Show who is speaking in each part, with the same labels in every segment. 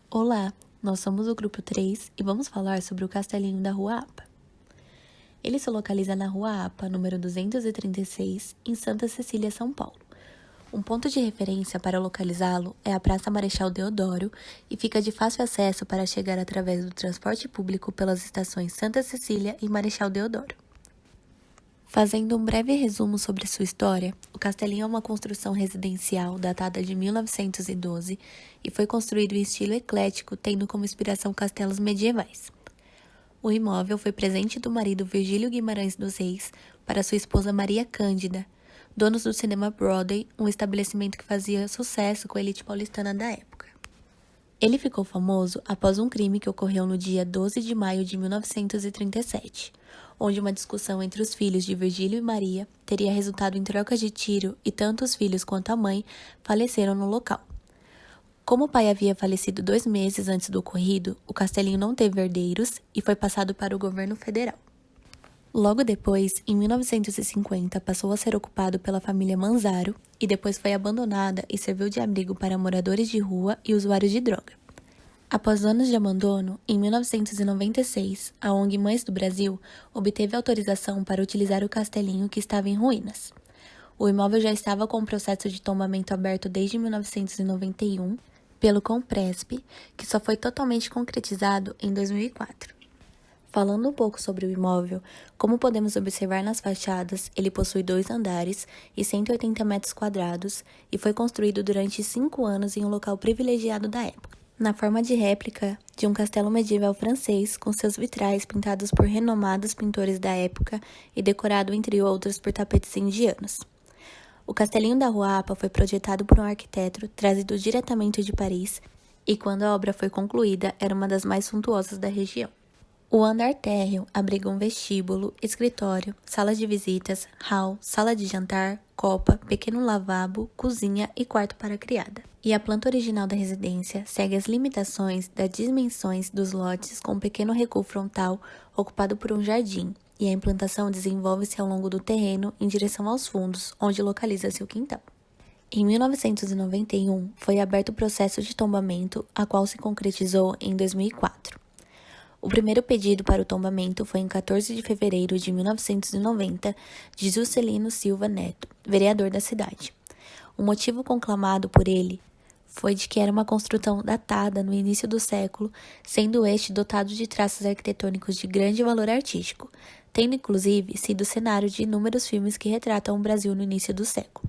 Speaker 1: Olá, nós somos o grupo 3 e vamos falar sobre o Castelinho da Rua APA. Ele se localiza na Rua APA, número 236, em Santa Cecília, São Paulo. Um ponto de referência para localizá-lo é a Praça Marechal Deodoro e fica de fácil acesso para chegar através do transporte público pelas estações Santa Cecília e Marechal Deodoro. Fazendo um breve resumo sobre sua história, o Castelinho é uma construção residencial datada de 1912 e foi construído em estilo eclético, tendo como inspiração castelos medievais. O imóvel foi presente do marido Virgílio Guimarães dos Reis para sua esposa Maria Cândida, donos do cinema Broadway, um estabelecimento que fazia sucesso com a elite paulistana da época. Ele ficou famoso após um crime que ocorreu no dia 12 de maio de 1937, onde uma discussão entre os filhos de Virgílio e Maria teria resultado em trocas de tiro e tanto os filhos quanto a mãe faleceram no local. Como o pai havia falecido 2 meses antes do ocorrido, o Castelinho não teve herdeiros e foi passado para o governo federal. Logo depois, em 1950, passou a ser ocupado pela família Manzaro e depois foi abandonada e serviu de abrigo para moradores de rua e usuários de droga. Após anos de abandono, em 1996, a ONG Mães do Brasil obteve autorização para utilizar o castelinho que estava em ruínas. O imóvel já estava com o processo de tombamento aberto desde 1991 pelo Compresp, que só foi totalmente concretizado em 2004. Falando um pouco sobre o imóvel, como podemos observar nas fachadas, ele possui 2 andares e 180 metros quadrados e foi construído durante 5 anos em um local privilegiado da época, na forma de réplica de um castelo medieval francês com seus vitrais pintados por renomados pintores da época e decorado, entre outros, por tapetes indianos. O Castelinho da Rua APA foi projetado por um arquiteto trazido diretamente de Paris e, quando a obra foi concluída, era uma das mais suntuosas da região. O andar térreo abriga um vestíbulo, escritório, sala de visitas, hall, sala de jantar, copa, pequeno lavabo, cozinha e quarto para a criada. E a planta original da residência segue as limitações das dimensões dos lotes com um pequeno recuo frontal ocupado por um jardim, e a implantação desenvolve-se ao longo do terreno em direção aos fundos, onde localiza-se o quintal. Em 1991, foi aberto o processo de tombamento, a qual se concretizou em 2004. O primeiro pedido para o tombamento foi em 14 de fevereiro de 1990, de Juscelino Silva Neto, vereador da cidade. O motivo conclamado por ele foi de que era uma construção datada no início do século, sendo este dotado de traços arquitetônicos de grande valor artístico, tendo inclusive sido cenário de inúmeros filmes que retratam o Brasil no início do século.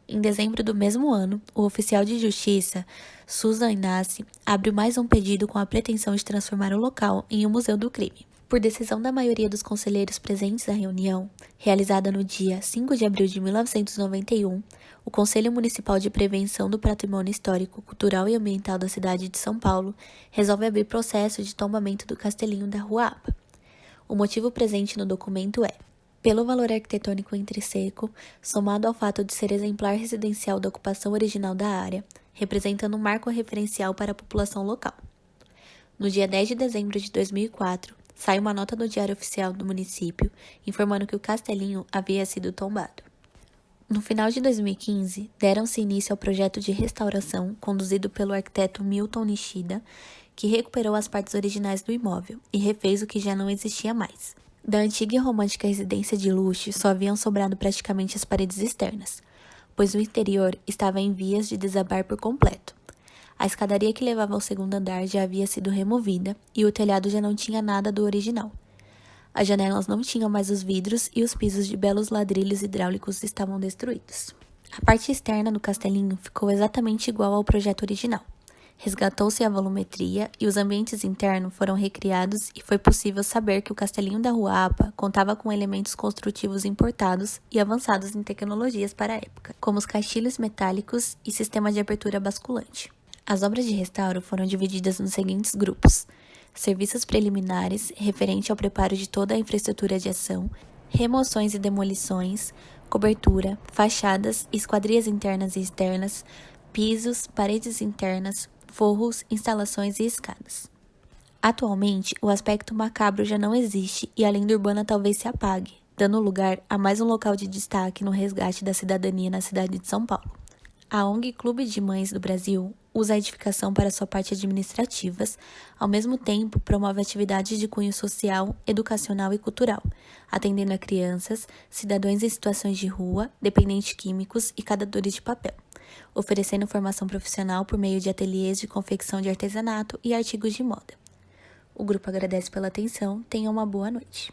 Speaker 1: Em dezembro do mesmo ano, o oficial de justiça, Susan Inácio, abre mais um pedido com a pretensão de transformar o local em um museu do crime. Por decisão da maioria dos conselheiros presentes à reunião, realizada no dia 5 de abril de 1991, o Conselho Municipal de Prevenção do Patrimônio Histórico, Cultural e Ambiental da cidade de São Paulo resolve abrir processo de tombamento do Castelinho da Rua APA. O motivo presente no documento é: pelo valor arquitetônico intrínseco, somado ao fato de ser exemplar residencial da ocupação original da área, representando um marco referencial para a população local. No dia 10 de dezembro de 2004, sai uma nota no Diário Oficial do município informando que o castelinho havia sido tombado. No final de 2015, deram-se início ao projeto de restauração conduzido pelo arquiteto Milton Nishida, que recuperou as partes originais do imóvel e refez o que já não existia mais. Da antiga e romântica residência de luxo só haviam sobrado praticamente as paredes externas, pois o interior estava em vias de desabar por completo. A escadaria que levava ao segundo andar já havia sido removida e o telhado já não tinha nada do original. As janelas não tinham mais os vidros e os pisos de belos ladrilhos hidráulicos estavam destruídos. A parte externa do castelinho ficou exatamente igual ao projeto original. Resgatou-se a volumetria e os ambientes internos foram recriados e foi possível saber que o Castelinho da Rua APA contava com elementos construtivos importados e avançados em tecnologias para a época, como os caixilhos metálicos e sistema de abertura basculante. As obras de restauro foram divididas nos seguintes grupos: serviços preliminares, referente ao preparo de toda a infraestrutura de ação, remoções e demolições, cobertura, fachadas, esquadrias internas e externas, pisos, paredes internas, forros, instalações e escadas. Atualmente, o aspecto macabro já não existe e a lenda urbana talvez se apague, dando lugar a mais um local de destaque no resgate da cidadania na cidade de São Paulo. A ONG Clube de Mães do Brasil usa a edificação para sua parte administrativas, ao mesmo tempo promove atividades de cunho social, educacional e cultural, atendendo a crianças, cidadãos em situações de rua, dependentes químicos e catadores de papel, oferecendo formação profissional por meio de ateliês de confecção de artesanato e artigos de moda. O grupo agradece pela atenção, tenha uma boa noite.